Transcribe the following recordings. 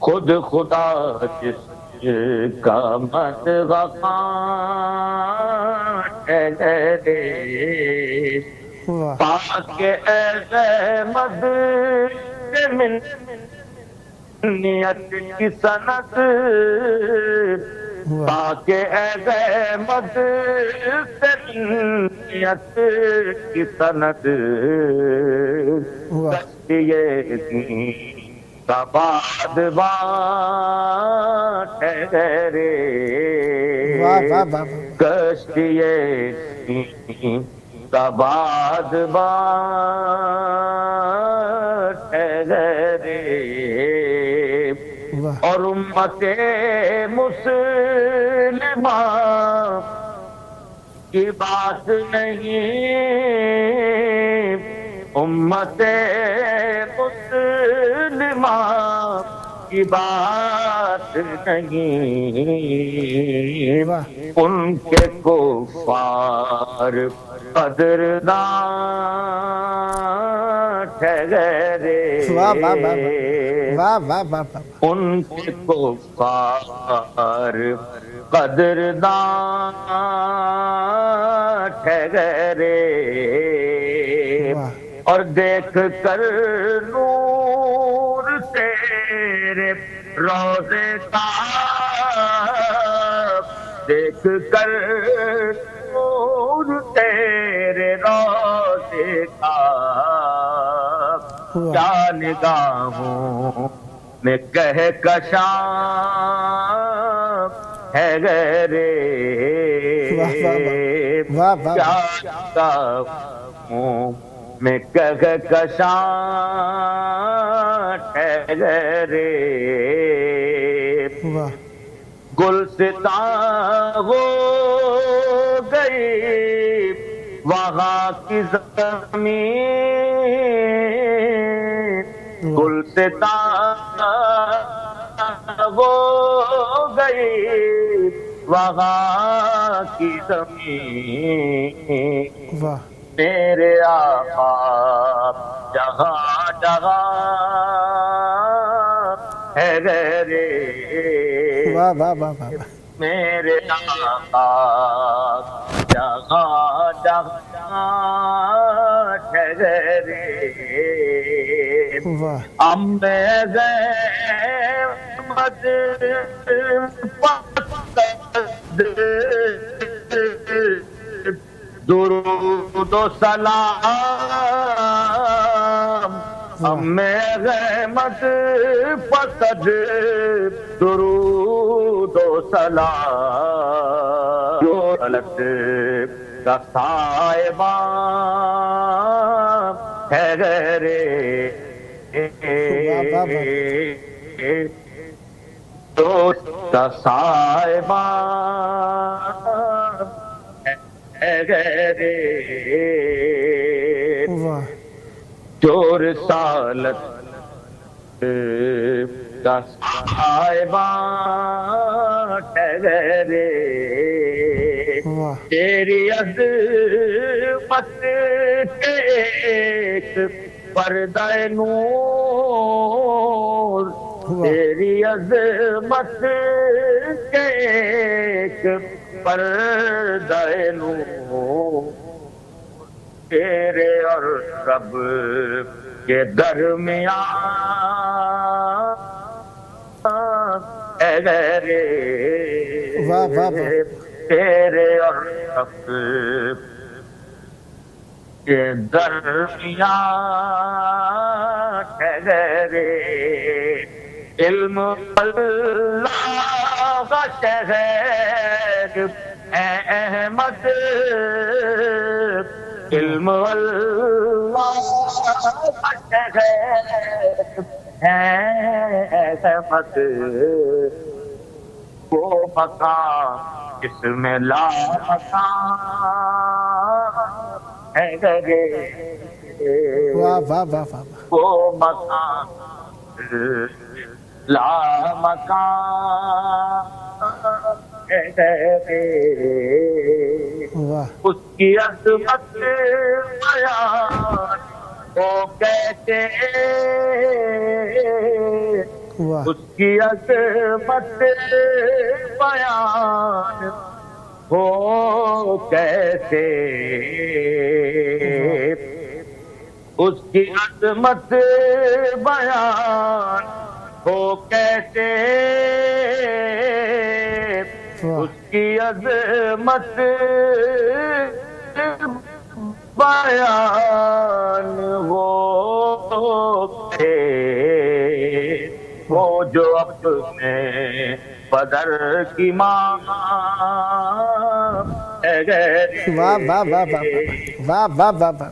خود خدا جس کا مدغا ٹھہرے پاک احمد سے منیت کی سند پاک احمد سے منیت کی سند کشتیے بعد بات ٹھہرے کشتیے بعد بات ٹھہرے اور امت مسلمہ کی بات نہیں امت مسلمہ کی بات نہیں ان کے کفار قدردان ٹھہرے ان کے کفار قدردان ٹھہرے اور دیکھ کر نور تیرے روضے کا دیکھ کر نور تیرے روضے کا کیا نگاہوں میں کہکشاں ہے گرے کیا نگاہوں میں کہکشاں ٹھہرے گلستاں ہو گئی وہاں کی زمین گلستاں ہو گئی وہاں کی زمین میرے آقا جہاں جہاں ہے گرے میرے آقا جہاں جہاں ہے گرے امبے غیمت درود و سلام ہمیں غیمت پسد درود و سلام جو غلط کا صاحبان ہے گرے دوست کا صاحبان گرے چور سالت کا صاحبان ٹھہرے تیری عظمت کے ایک پردہ نور تیری عظمت کے ایک پردہ نور تیرے اور رب کے درمیان ہے گرے تیرے اور رب کے درمیان ہے گرے علم اللہ کا شہر اے احمد علم اللہ کا شہر اے احمد وہ مقام جس میں لا مقام ہے گرے وہ مقام لا مقام ہے گرے اس کی عظمت بیان وہ کہتے واہ اس کی عظمت بیان ہو کیسے، اس کی عظمت بیان ہو کیسے، اس کی عظمت بیان ہو کے، وہ جو اپنے بدر کی ماں ہے گہری، واہ واہ واہ واہ واہ واہ واہ واہ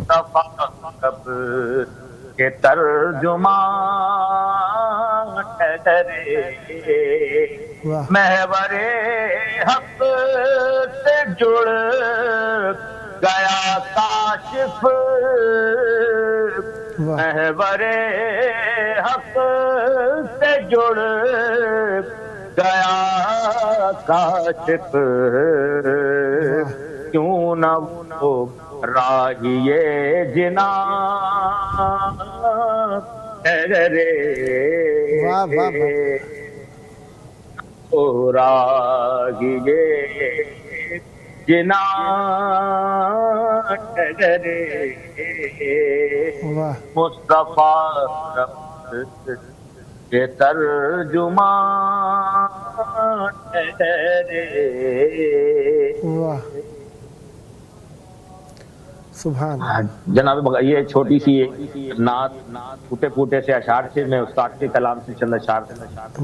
مصطفیٰ کے ترجمان ٹھہرے، واہ محور حق سے جڑ گیا کاشف، واہ محور حق سے جڑ گیا کاشف، کیوں نہ وہ راہیے جنان ٹھہرے، واہ واہ واہ او راہیے جنان ٹھہرے، واہ مصطفیٰ کے ترجمان ٹھہرے۔ واہ سبحان اللہ۔ جناب یہ چھوٹی سی نعت ٹوٹے پھوٹے سے اشعار سے میں استاد کے کلام سے چند اشعار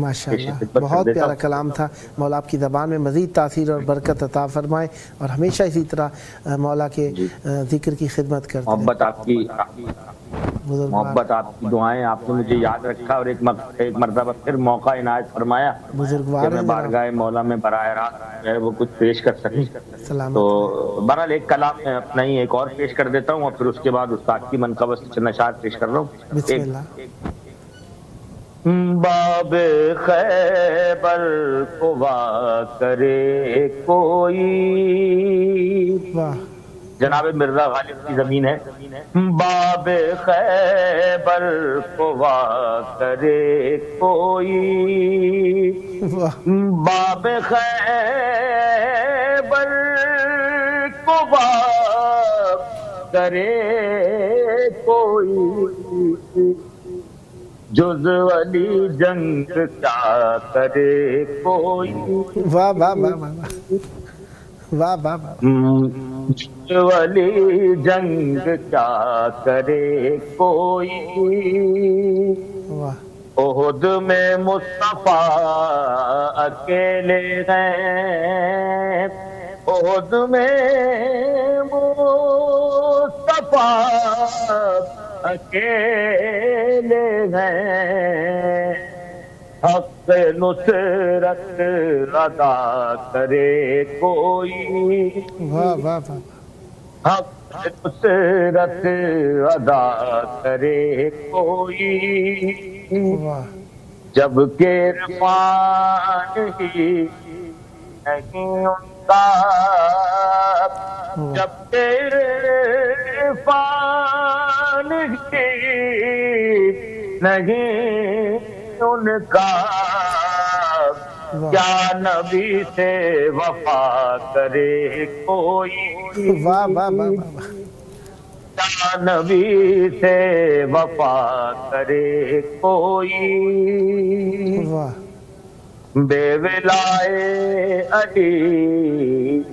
ماشاءاللہ بہت پیارا کلام تھا۔ مولا آپ کی زبان میں مزید تاثیر اور برکت عطا فرمائے اور ہمیشہ اسی طرح مولا کے ذکر کی خدمت کرتے رہیں۔ محبت آپ کی دعائیں، آپ نے مجھے یاد رکھا اور ایک مرتبہ پھر موقع عنایت فرمایا کہ میں بارگاہ مولا میں براہ راست وہ کچھ پیش کر سکیں۔ تو بہرحال ایک کلام میں اپنا ہی ایک اور پیش کر دیتا ہوں اور پھر اس کے بعد استاد کی منقبت سے چند اشعار پیش کر رہا ہوں۔ بسم اللہ۔ باب خیبر کو وا کرے کوئی، واہ جناب مرزا غالب کی زمین ہے، باب خیبر کو وا کرے کوئی، واہ باب خیبر کو وا کرے کوئی، جز علی جنگ کیا کرے کوئی، واہ واہ واہ واہ واہ واہ جز علی جنگ کیا کرے کوئی، واہ احد میں مصطفیٰ اکیلے ہیں، احد میں مصطفیٰ اکیلے ہیں، حق نصرت ادا کرے کوئی، واہ واہ واہ حق نصرت ادا کرے کوئی، واہ جب کہ عرفان ہی نہیں ان کا، جب کہ عرفان ہی نہیں ان کا، کیا نبی سے وفا کرے کوئی، واہ واہ واہ واہ کیا نبی سے وفا کرے کوئی، واہ بے ولائے علی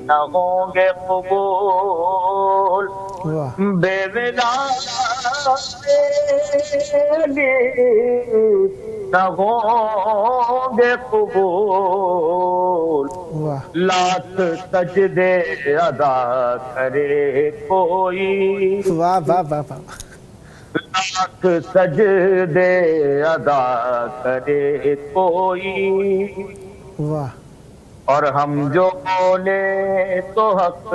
نہ ہوں گے قبول، واہ بے ولائے علی نہ ہوں گے قبول، واہ لاکھ سجدے ادا کرے کوئی، واہ واہ واہ واہ لاکھ سجدے ادا کرے کوئی، واہ اور ہم جو بولے تو حق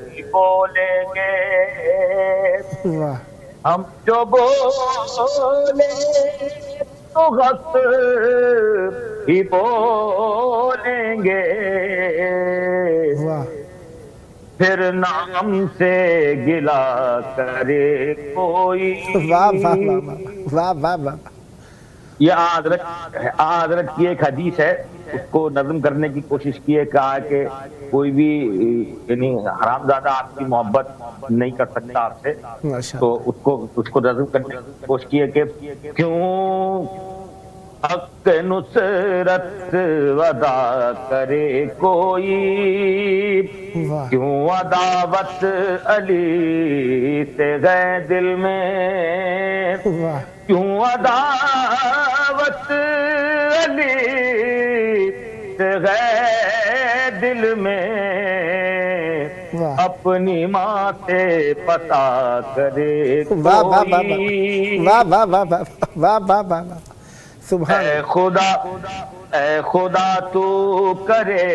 ہی بولیں گے، واہ ہم جو بولے تو حق ہی بولیں گے، واہ پھر نام سے گلا کرے کوئی، واہ واہ واہ واہ واہ واہ واہ. یہ حضرت کی ایک حدیث ہے، اس کو نظم کرنے کی کوشش کی ہے، کہا کہ کوئی بھی یعنی حرام زادہ آپ کی محبت نہیں کر سکتا آپ سے، تو اس کو نظم کرنے کی کوشش کی ہے کہ کیوں حق نصرت ودا کرے کوئی، کیوں عداوت علی سے گئے دل میں، کیوں عداوت علی سے گئے دل میں، اپنی ماں سے پتا کرے کوئی. واہ واہ واہ واہ واہ واہ واہ. اے خدا تو کرے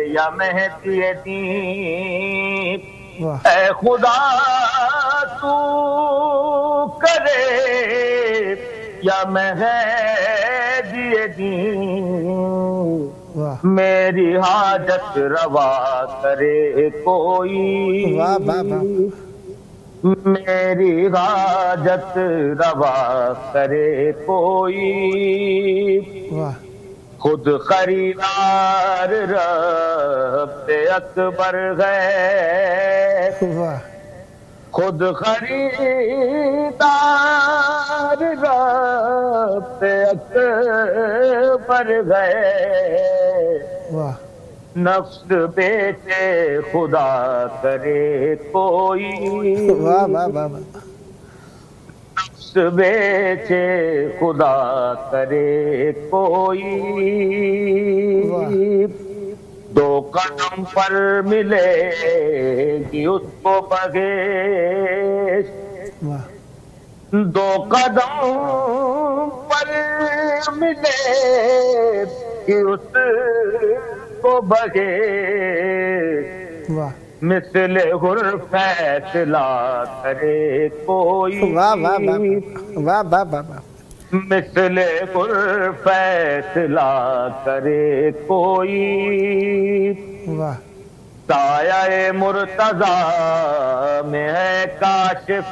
یا مہدی دین، اے خدا تو کرے یا مہدی دین، میری حاجت روا کرے کوئی، میری حاجت روا کرے کوئی، خود خریدار رب اکبر ہے، خود خریدار رب اکبر ہے، نفس بیچے خدا کرے کوئی، نفس بیچے خدا کرے کوئی، دو قدم پر ملے گی اس کو بخشش، دو قدم پر ملے گی اس کو بخشش، مثل حر فیصلہ کرے کوئی، مثل حر فیصلہ کرے کوئی، سایہ مرتضیٰ میں ہے کاشف،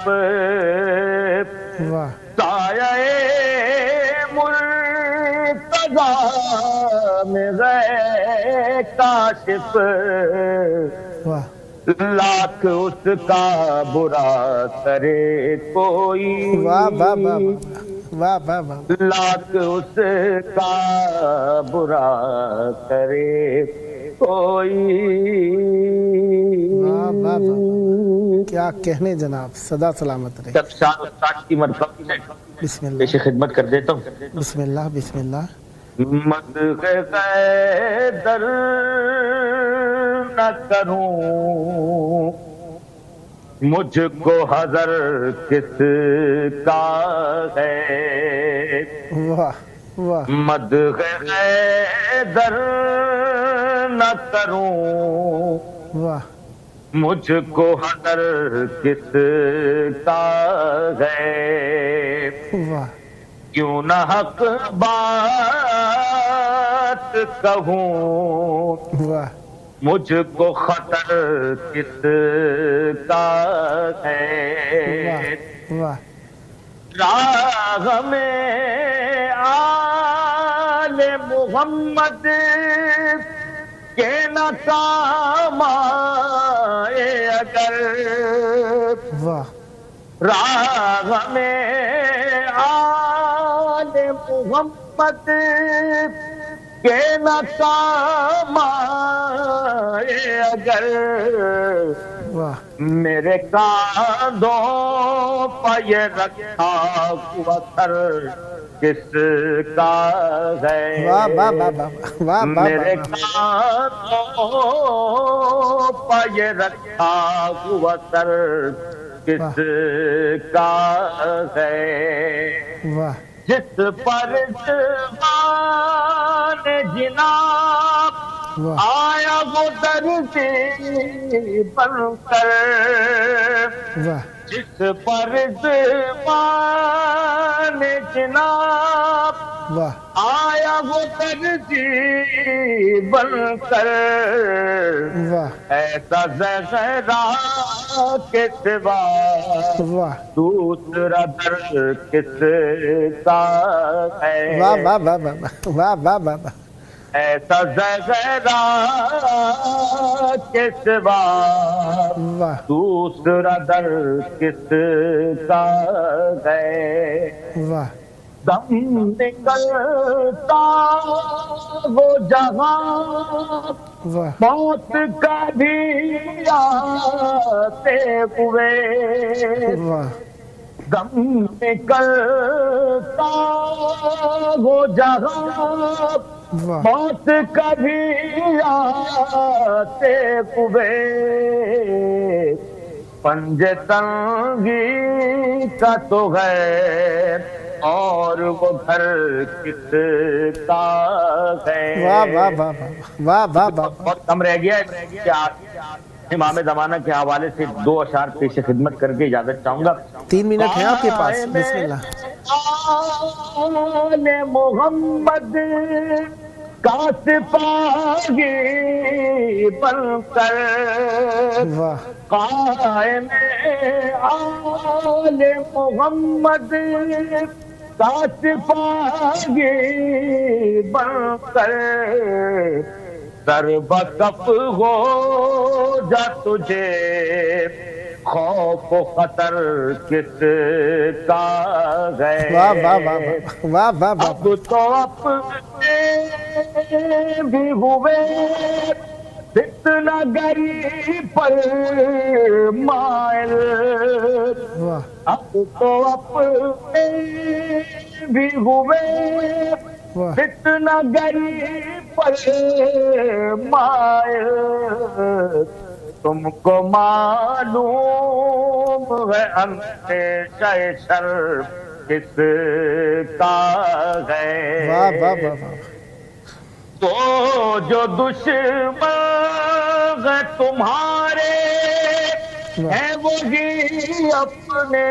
سایہ مرتضیٰ میں ہے کاشف، لاکھ اس کا برا کرے کوئی، لاکھ اس کا برا کرے کوئی. کیا کہنے جناب، صدا سلامت رہے. سب شان استاد کی مرتبہ سے بسم اللہ پیش خدمت کر دیتا ہوں. بسم اللہ بسم اللہ. مدح در نہ کروں مجھ کو حذر کس کا ہے، مدح در نہ کروں مجھ کو حذر کس کا ہے، کیوں نہ حق بات کہوں مجھ کو خطر کس کا ہے، راہ میں آل محمد کے نہ کام آئے اگر، راہ میں آل محمد کے نہ کام آئے اگر، میرے کاندھوں پر یہ رکھا ہوا سر کس کا ہے، میرے کاندھوں پر یہ رکھا ہوا سر کس کا ہے، جس پر زبان جناب آیا وہ درجی بن کر، جس پر زبان جناب واہ آیا وہ ترجیح بن کر واہ ایسا زہرا کے سوا واہ دوسرا در کس کا ہے واہ واہ واہ واہ واہ واہ واہ واہ ایسا زہرا کے سوا واہ دوسرا در کس کا ہے واہ دم نکلتا وہ جہاں واہ موت کا بھی آتے ہوئے واہ دم نکلتا وہ جہاں واہ موت کا بھی آتے ہوئے پنجے تنگی کا تو ہے اور وہ گھر کس کا ہے واہ واہ واہ واہ واہ واہ بہت کم رہ گیا ہے کہ امام زمانہ کے حوالے سے 2 اشعار پیش خدمت کر کے اجازت چاہوں گا 3 منٹ ہیں آپ کے پاس بسم اللہ آل محمد کا سپاہی بن کر واہ قائم آل محمد کا سپاہی بن کر سر بکف ہو جا تجھے خوف و خطر کس کا ہے واہ واہ واہ واہ واہ واہ اب تو اپنے بھی ہوئے اتنا غریب پر مائل واہ اب تو اپنے بھی ہوئے واہ اتنا غریب پر مائل تم کو معلوم ہے اندیشہ شر کس کا ہے واہ واہ واہ واہ تو جو دشمن ہے تمہارے ہیں وہی اپنے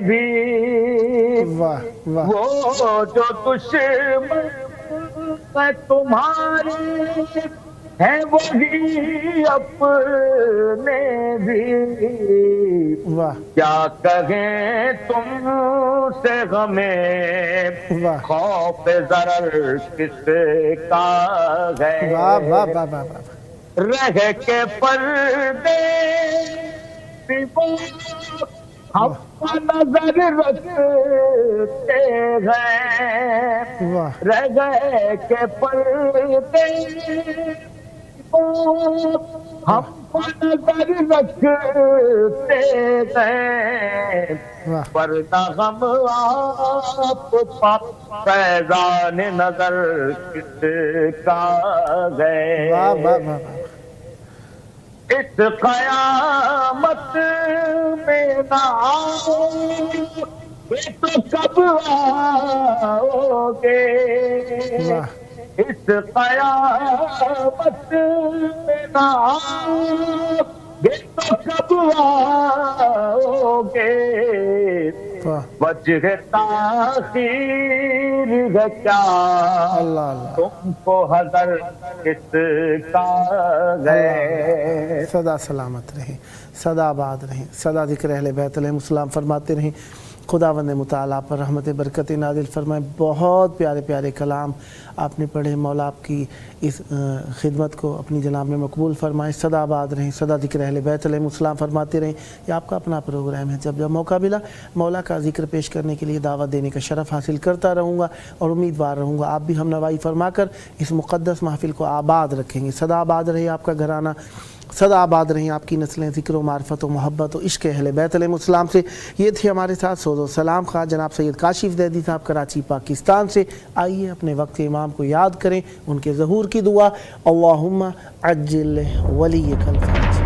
بھی واہ واہ وہ جو دشمن ہے تمہارے ہیں وہی اپنے بھی واہ کیا کہیں تم سے ہمیں واہ خوف ضرر کس کا ہے واہ واہ واہ واہ واہ رہ کے پردے ہم نظر رکھتے ہیں واہ رہ گئے کہ پردے ہم نظر رکھتے ہیں واہ پردہ ہم آپ فیضان نظر کس کا ہے واہ واہ واہ اس قیامت میں نہ آؤ تو کب آؤ گے واہ اس قیامت میں نہ آؤ تو کب آؤ گے واہ وجہ تاخیر ہے کیا اللہ اللہ تم کو حضر کس کا ہے صدا سلامت رہیں صدا آباد رہیں صدا ذکر اہل بیت علیہ السلام فرماتے رہیں خداوند متعالی آپ پر رحمت برکت نازل فرمائے بہت پیارے پیارے کلام آپ نے پڑھے مولا آپ کی اس خدمت کو اپنی جناب میں مقبول فرمائے صدا آباد رہیں صدا ذکر اہل بیت علیہ السلام فرماتے رہیں یہ آپ کا اپنا پروگرام ہے جب جب موقع ملا مولا کا ذکر پیش کرنے کے لیے دعوت دینے کا شرف حاصل کرتا رہوں گا اور امیدوار رہوں گا آپ بھی ہم نوائی فرما کر اس مقدس محفل کو آباد رکھیں گے صدا آباد رہے آپ کا گھرانہ صدا آباد رہیں آپ کی نسلیں ذکر و معرفت و محبت و عشق اہل بیت علیہ السلام سے یہ تھے ہمارے ساتھ سوز و سلام خواہ جناب سید کاشف دیدی صاحب کراچی پاکستان سے آئیے اپنے وقت امام کو یاد کریں ان کے ظہور کی دعا اللہم عجل ولیک الفرج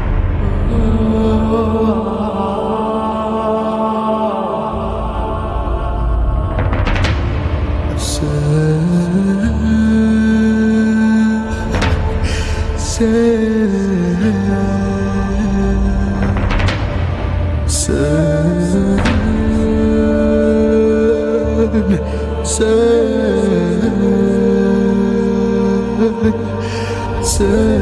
Sen سے